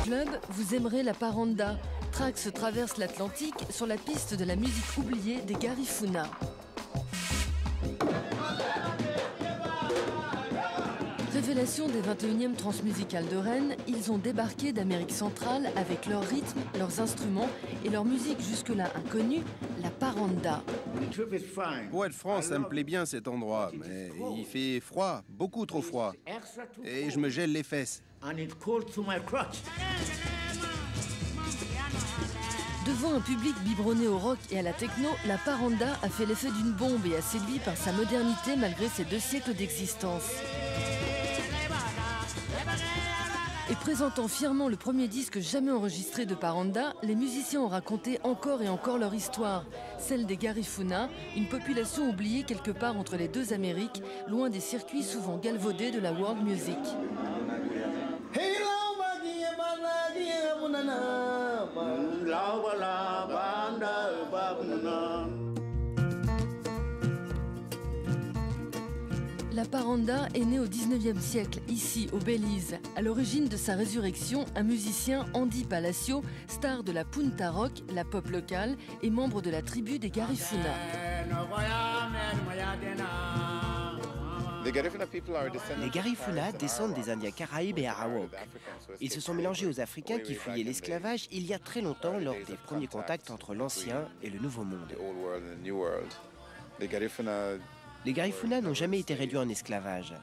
club, vous aimerez la parranda. Trax traverse l'Atlantique sur la piste de la musique oubliée des Garifuna. Révélation des 21e transmusicales de Rennes, ils ont débarqué d'Amérique centrale avec leur rythme, leurs instruments et leur musique jusque-là inconnue, la parranda. Pour être franc, ça me plaît bien cet endroit, mais il fait froid, beaucoup trop froid. Et je me gèle les fesses. Devant un public biberonné au rock et à la techno, la parranda a fait l'effet d'une bombe et a séduit par sa modernité malgré ses 2 siècles d'existence. Et présentant fièrement le premier disque jamais enregistré de parranda, les musiciens ont raconté encore et encore leur histoire, celle des Garifuna, une population oubliée quelque part entre les 2 Amériques, loin des circuits souvent galvaudés de la world music. La parranda est née au 19e siècle, ici, au Belize. À l'origine de sa résurrection, un musicien, Andy Palacio, star de la punta rock, la pop locale, et membre de la tribu des Garifuna. Les Garifuna descendent des Indiens Caraïbes et Arawak. Ils se sont mélangés aux Africains qui fuyaient l'esclavage il y a très longtemps lors des premiers contacts entre l'Ancien et le Nouveau Monde. Les Garifuna n'ont jamais été réduits en esclavage.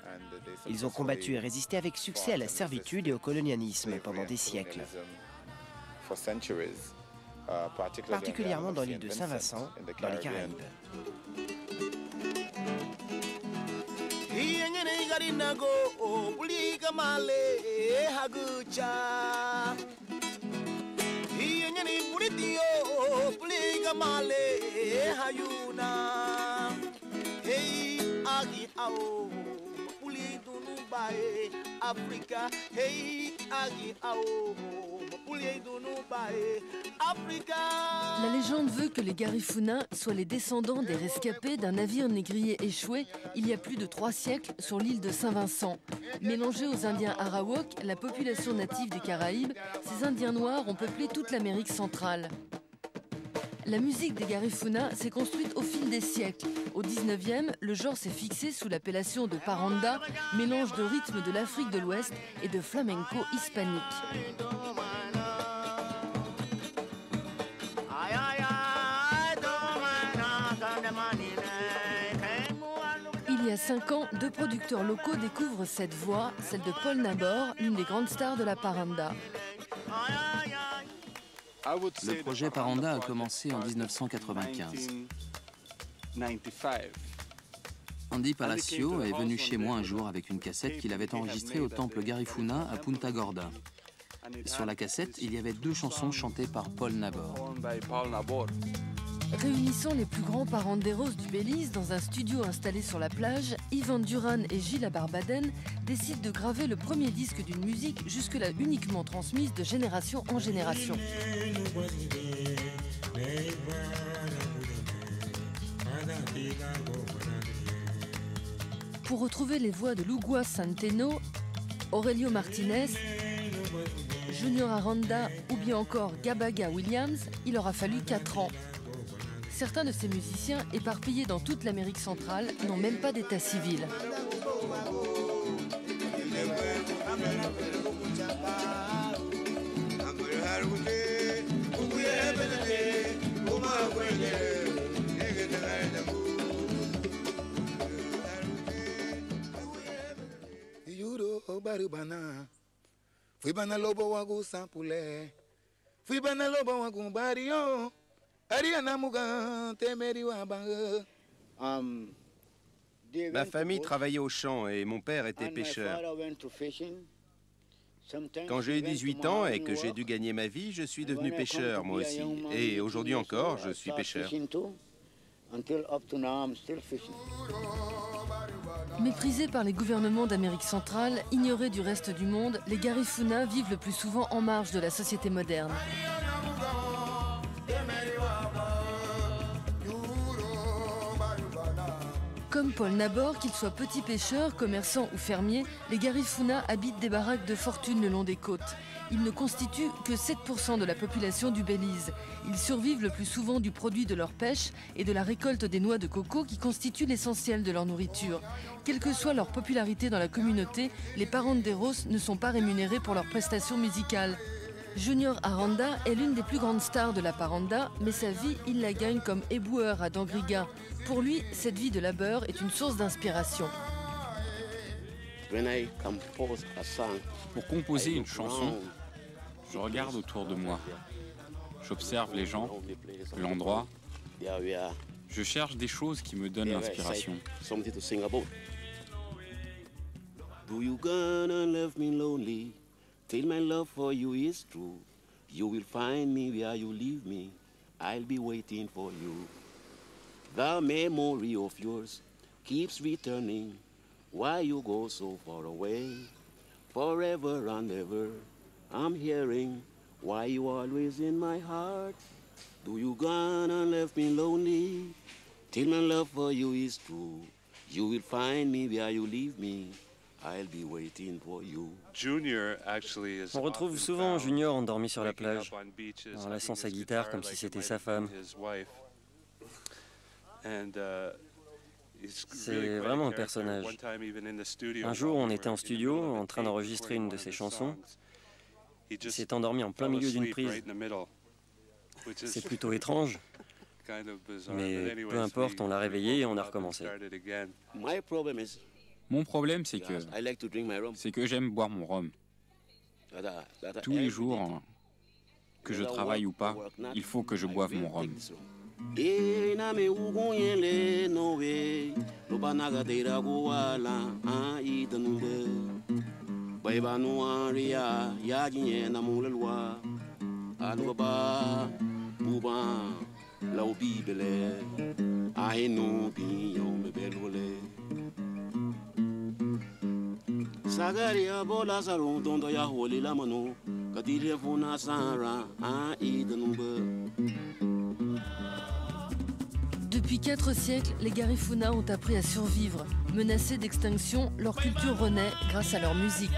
Ils ont combattu et résisté avec succès à la servitude et au colonialisme pendant des siècles. Particulièrement dans l'île de Saint-Vincent, dans les Caraïbes. Hey, agi ao, puli dunu bae, Africa. Hey, agi ao, puli dunu bae, Africa. La légende veut que les Garifuna soient les descendants des rescapés d'un navire négrier échoué il y a plus de 3 siècles sur l'île de Saint-Vincent. Mélangés aux Indiens Arawak, la population native des Caraïbes, ces Indiens noirs ont peuplé toute l'Amérique centrale. La musique des Garifuna s'est construite au fil des siècles. Au 19e, le genre s'est fixé sous l'appellation de parranda, mélange de rythmes de l'Afrique de l'Ouest et de flamenco hispanique. Il y a 5 ans, 2 producteurs locaux découvrent cette voix, celle de Paul Nabor, l'une des grandes stars de la parranda. Le projet Parranda a commencé en 1995. Andy Palacio est venu chez moi un jour avec une cassette qu'il avait enregistrée au temple Garifuna à Punta Gorda. Sur la cassette, il y avait 2 chansons chantées par Paul Nabor. Réunissant les plus grands parranderos du Belize dans un studio installé sur la plage, Ivan Duran et Gilles Barbaden décident de graver le premier disque d'une musique jusque-là uniquement transmise de génération en génération. Pour retrouver les voix de Lugua Centeno, Aurelio Martinez, Junior Aranda ou bien encore Gabaga Williams, il aura fallu 4 ans. Certains de ces musiciens, éparpillés dans toute l'Amérique centrale, n'ont même pas d'état civil. Ma famille travaillait au champ et mon père était pêcheur. Quand j'ai eu 18 ans et que j'ai dû gagner ma vie, je suis devenu pêcheur moi aussi. Et aujourd'hui encore, je suis pêcheur. Méprisés par les gouvernements d'Amérique centrale, ignorés du reste du monde, les Garifuna vivent le plus souvent en marge de la société moderne. Comme Paul Nabor, qu'ils soient petits pêcheurs, commerçants ou fermiers, les Garifuna habitent des baraques de fortune le long des côtes. Ils ne constituent que 7% de la population du Belize. Ils survivent le plus souvent du produit de leur pêche et de la récolte des noix de coco qui constituent l'essentiel de leur nourriture. Quelle que soit leur popularité dans la communauté, les Paranderos ne sont pas rémunérés pour leurs prestations musicales. Junior Aranda est l'une des plus grandes stars de la paranda, mais sa vie, il la gagne comme éboueur à Dangriga. Pour lui, cette vie de labeur est une source d'inspiration. Pour composer une chanson, je regarde autour de moi. J'observe les gens, l'endroit. Je cherche des choses qui me donnent l'inspiration. Do you gonna love me lonely? Till my love for you is true. You will find me where you leave me. I'll be waiting for you. The memory of yours keeps returning. Why you go so far away? Forever and ever, I'm hearing why you always in my heart. Do you gonna leave me lonely? Till my love for you is true. You will find me where you leave me. I'll be waiting for you. On retrouve souvent Junior endormi sur la plage, enlaçant sa guitare comme si c'était sa femme. C'est vraiment un personnage. Un jour, on était en studio, en train d'enregistrer une de ses chansons. Il s'est endormi en plein milieu d'une prise. C'est plutôt étrange, mais peu importe, on l'a réveillé et on a recommencé. Mon problème, c'est que j'aime boire mon rhum. Tous les jours, que je travaille ou pas, il faut que je boive mon rhum. Sagaria bola saron tondo ya holi la mano katire funa sanra a idanumbe. Depuis 4 siècles, les Garifuna ont appris à survivre. Menacés d'extinction, leur culture renaît grâce à leur musique.